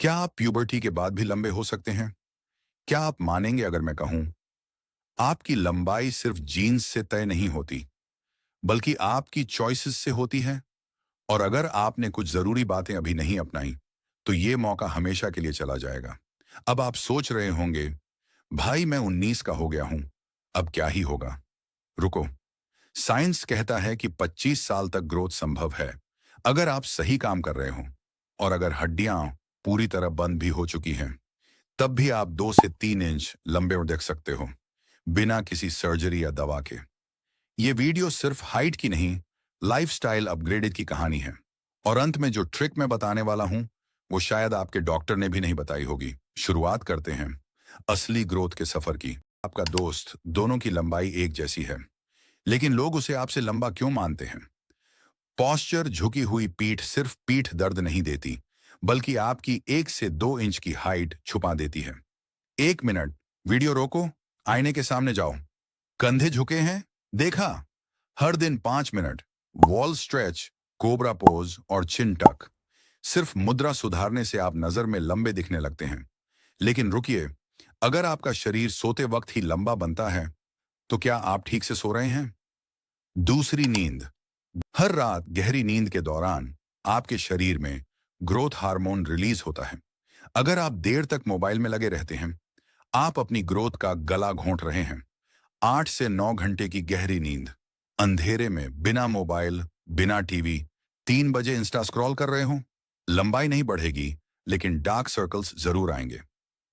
क्या आप प्यूबर्टी के बाद भी लंबे हो सकते हैं? क्या आप मानेंगे अगर मैं कहूं, आपकी लंबाई सिर्फ जीन्स से तय नहीं होती, बल्कि आपकी चॉइसेस से होती है। और अगर आपने कुछ जरूरी बातें अभी नहीं अपनाई, तो ये मौका हमेशा के लिए चला जाएगा। अब आप सोच रहे होंगे, भाई मैं 19 का हो गया हूं, अब क्या ही होगा। रुको, साइंस कहता है कि 25 साल तक ग्रोथ संभव है, अगर आप सही काम कर रहे हो। और अगर हड्डियां पूरी तरह बंद भी हो चुकी हैं, तब भी आप 2 से 3 इंच लंबे और देख सकते हो, बिना किसी सर्जरी या दवा के। ये वीडियो सिर्फ हाइट की नहीं, लाइफस्टाइल अपग्रेडेड की कहानी है। और अंत में जो ट्रिक मैं बताने वाला हूं, वो शायद आपके डॉक्टर ने भी नहीं बताई होगी। शुरुआत करते हैं असली ग्रोथ के सफर की। आपका दोस्त दोनों की लंबाई एक जैसी है, लेकिन लोग उसे आपसे लंबा क्यों मानते हैं? पॉस्चर, झुकी हुई पीठ सिर्फ पीठ दर्द नहीं देती, बल्कि आपकी 1 से 2 इंच की हाइट छुपा देती है। 1 मिनट, वीडियो रोको, आईने के सामने जाओ। कंधे झुके हैं? देखा? हर दिन 5 minute, wall stretch, cobra pose और चिन टक। सिर्फ मुद्रा सुधारने से आप नजर में लंबे दिखने लगते हैं। लेकिन रुकिए, अगर आपका शरीर सोते वक्त ही लंबा बनता है, तो क्या आप ठीक से सो रहे हैं? दूसरी नींद। हर रात गहरी नींद के दौरान आपके शरीर में ग्रोथ हार्मोन रिलीज होता है। अगर आप देर तक मोबाइल में लगे रहते हैं, आप अपनी ग्रोथ का गला घोंट रहे हैं। 8 से 9 घंटे की गहरी नींद, अंधेरे में बिना मोबाइल, बिना टीवी, 3 बजे इंस्टा स्क्रॉल कर रहे हो, लंबाई नहीं बढ़ेगी, लेकिन डार्क सर्कल्स जरूर आएंगे।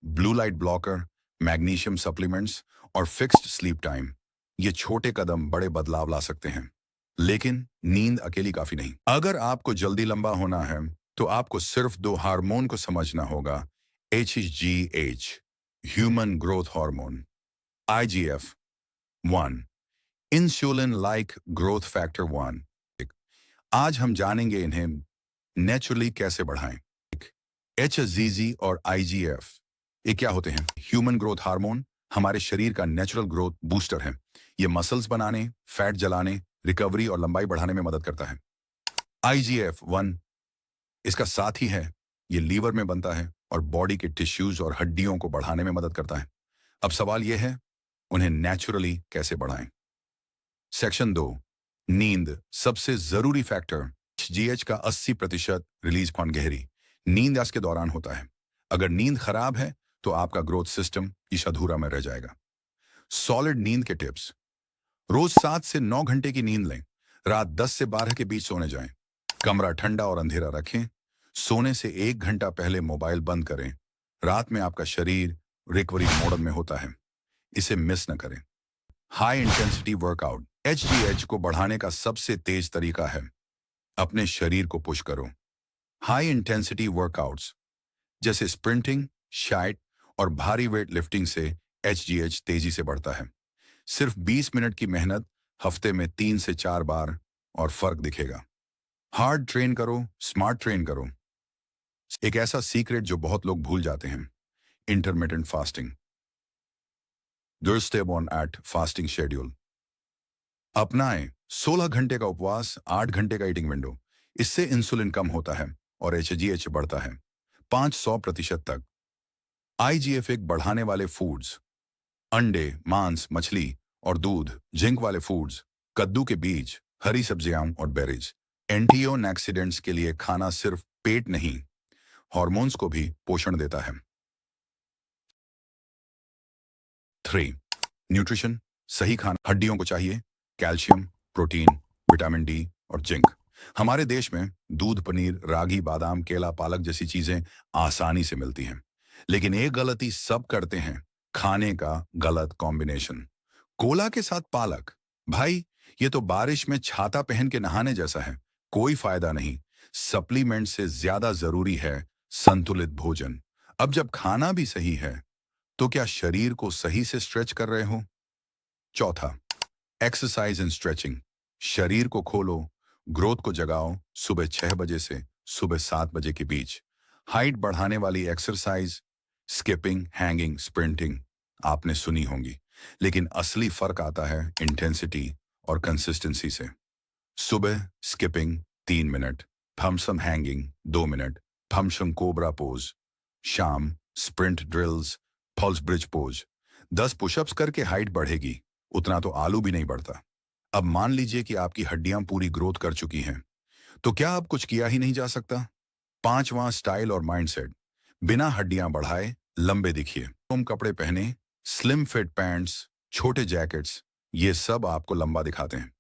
Blue light blocker, magnesium supplements और फिक्स्ड स्लीप टाइम, ये छोटे कदम बड़े बदलाव ला सकते हैं। लेकिन नींद अकेली काफी नहीं। अगर आपको जल्दी लंबा होना है, तो आपको सिर्फ 2 हार्मोन को समझना होगा। HGH, human growth hormone, IGF-1, insulin like growth factor 1। आज हम जानेंगे इन्हें नेचुरली कैसे बढ़ाएं। HZZ और IGF, ये क्या होते हैं? ह्यूमन ग्रोथ हार्मोन हमारे शरीर का नेचुरल ग्रोथ बूस्टर है। ये मसल्स बनाने, फैट जलाने, रिकवरी और लंबाई बढ़ाने में मदद करता है। IGF-1 इसका साथी है। ये लीवर में बनता है और बॉडी के टिश्यूज और हड्डियों को बढ़ाने में मदद करता है। अब सवाल यह है, उन्हें नेचुरली कैसे बढ़ाएं? सेक्शन 2, नींद सबसे जरूरी फैक्टर। GH का 80% रिलीज फॉन गहरी नींद के दौरान होता है। अगर नींद खराब है, तो आपका ग्रोथ सिस्टम इस अधूरा में रह जाएगा। सॉलिड नींद के टिप्स। रोज 7 से 9 घंटे की नींद लें। रात 10 से 12 के बीच सोने जाएं। कमरा ठंडा और अंधेरा रखें। सोने से 1 घंटा पहले मोबाइल बंद करें। रात में आपका शरीर रिकवरी मोड में होता है, इसे मिस न करें। High intensity workout. HGH को बढ़ाने का सबसे तेज तरीका है, अपने शरीर को पुश करो। हाई इंटेंसिटी वर्कआउट्स जैसे स्प्रिंटिंग, शाइट और भारी वेट लिफ्टिंग से HGH तेजी से बढ़ता है। सिर्फ 20 मिनट की मेहनत, हफ्ते में 3 से 4 बार, और फर्क दिखेगा। हार्ड ट्रेन करो, स्मार्ट ट्रेन करो। एक ऐसा सीक्रेट जो बहुत लोग भूल जाते हैं, intermittent fasting. Step on eight fasting schedule अपनाएं। 16 घंटे का उपवास, 8 घंटे का ईटिंग विंडो। इससे इंसुलिन कम होता है और HGH बढ़ता है 500% तक। IGF एक बढ़ाने वाले फूड्स, अंडे, मांस, मछली और दूध। जिंक वाले फूड्स, कद्दू के बीज, हरी सब्जियां और बेरीज। एंटीओक्सीडेंट्स के लिए खाना सिर्फ पेट नहीं, हॉर्मोन्स को भी पोषण देता है। 3, न्यूट्रिशन। सही खाना हड्डियों को चाहिए, कैल्शियम, प्रोटीन, विटामिन डी और जिंक। हमारे देश में दूध, पनीर, रागी, बादाम, केला, पालक जैसी चीजें आसानी से मिलती हैं। लेकिन एक गलती सब करते हैं, खाने का गलत कॉम्बिनेशन। कोला के साथ पालक, भाई ये तो बारिश में छाता पहन के नहाने जैसा है। कोई फायदा नहीं। सप्लीमेंट से ज्यादा जरूरी है संतुलित भोजन। अब जब खाना भी सही है, तो क्या शरीर को सही से स्ट्रेच कर रहे हो? चौथा, एक्सरसाइज एंड स्ट्रेचिंग। शरीर को खोलो, ग्रोथ को जगाओ। सुबह 6 बजे से सुबह 7 बजे के बीच हाइट बढ़ाने वाली एक्सरसाइज, स्किपिंग, हैंगिंग, स्प्रिंटिंग आपने सुनी होंगी। लेकिन असली फर्क आता है इंटेंसिटी और कंसिस्टेंसी से। सुबह स्किपिंग 3 मिनट, फमसम हैंगिंग 2 मिनट, फमसम कोबरा पोज शाम sprint drills, pulse bridge pose. 10 pushups करके हाइट बढ़ेगी, उतना तो आलू भी नहीं बढ़ता। अब मान लीजिए कि आपकी हड्डियां पूरी ग्रोथ कर चुकी हैं, तो क्या अब कुछ किया ही नहीं जा सकता? पांचवां, स्टाइल और माइंडसेट। बिना हड्डियां बढ़ाए लंबे दिखिए। तुम कपड़े पहने, स्लिम फिट पैंट्स, छोटे जैकेट्स, ये सब आपको लंबा दिखाते हैं।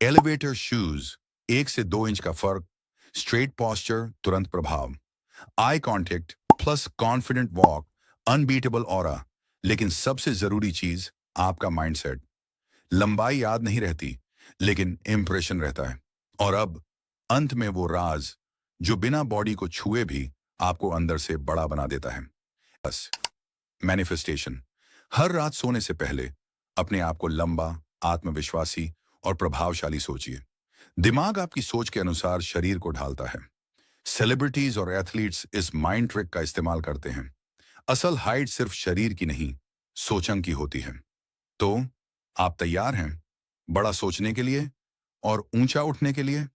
एलिवेटर शूज, 1 से 2 इंच का फर्क, स्ट्रेट पॉस्चर, तुरंत प्रभाव, eye contact plus confident walk, unbeatable aura. लेकिन सबसे जरूरी चीज, आपका माइंडसेट। लंबाई याद नहीं रहती, लेकिन इंप्रेशन रहता है। और अब अंत में वो राज जो बिना बॉडी को छुए भी आपको अंदर से बड़ा बना देता है। बस, मैनिफेस्टेशन। हर रात सोने से पहले अपने आप को लंबा, आत्मविश्वासी और प्रभावशाली सोचिए। दिमाग आपकी सोच के अनुसार शरीर को ढालता है। सेलिब्रिटीज और एथलीट्स इस माइंड ट्रिक का इस्तेमाल करते हैं। असल हाइट सिर्फ शरीर की नहीं, सोचन की होती है। तो आप तैयार हैं बड़ा सोचने के लिए और ऊंचा उठने के लिए?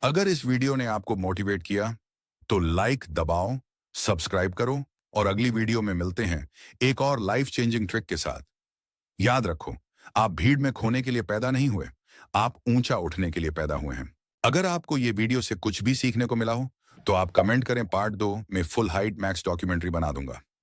अगर इस वीडियो ने आपको मोटिवेट किया तो लाइक दबाओ, सब्सक्राइब करो और अगली वीडियो में मिलते हैं एक और लाइफ चेंजिंग ट्रिक के साथ। याद रखो, आप भीड़ में खोने के लिए पैदा नहीं हुए, आप ऊंचा उठने के लिए पैदा हुए हैं। अगर आपको ये वीडियो से कुछ भी सीखने को मिला हो तो आप कमेंट करें, पार्ट 2 में फुल हाइट मैक्स डॉक्यूमेंट्री बना दूंगा।